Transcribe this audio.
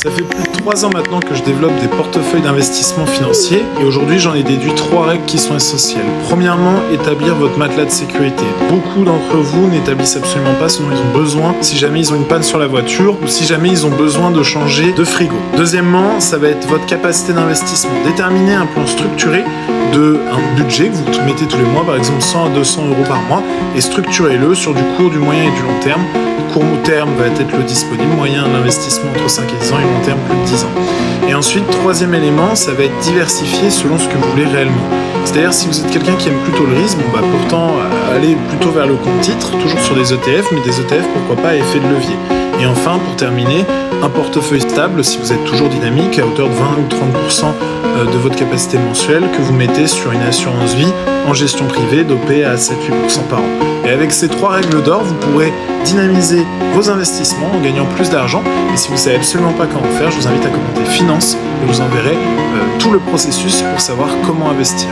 Ça fait plus de 3 ans maintenant que je développe des portefeuilles d'investissement financier et aujourd'hui j'en ai déduit 3 règles qui sont essentielles. Premièrement, établir votre matelas de sécurité. Beaucoup d'entre vous n'établissent absolument pas ce dont ils ont besoin si jamais ils ont une panne sur la voiture ou si jamais ils ont besoin de changer de frigo. Deuxièmement, ça va être votre capacité d'investissement. Déterminez un plan structuré de un budget que vous mettez tous les mois, par exemple 100 à 200 euros par mois, et structurez-le sur du court, du moyen et du long terme. Court terme va être le disponible, moyen l'investissement entre 5 et 10 ans et long terme plus de 10 ans. Et ensuite, troisième élément, ça va être diversifié selon ce que vous voulez réellement. C'est-à-dire si vous êtes quelqu'un qui aime plutôt le risque, pourtant allez plutôt vers le compte titre, toujours sur des ETF, mais des ETF pourquoi pas à effet de levier. Et enfin, pour terminer, un portefeuille stable si vous êtes toujours dynamique à hauteur de 20 ou 30% de votre capacité mensuelle que vous mettez sur une assurance vie en gestion privée dopée à 7-8% par an. Et avec ces 3 règles d'or, vous pourrez dynamiser vos investissements en gagnant plus d'argent. Et si vous ne savez absolument pas comment faire, je vous invite à commenter Finance et vous enverrai tout le processus pour savoir comment investir.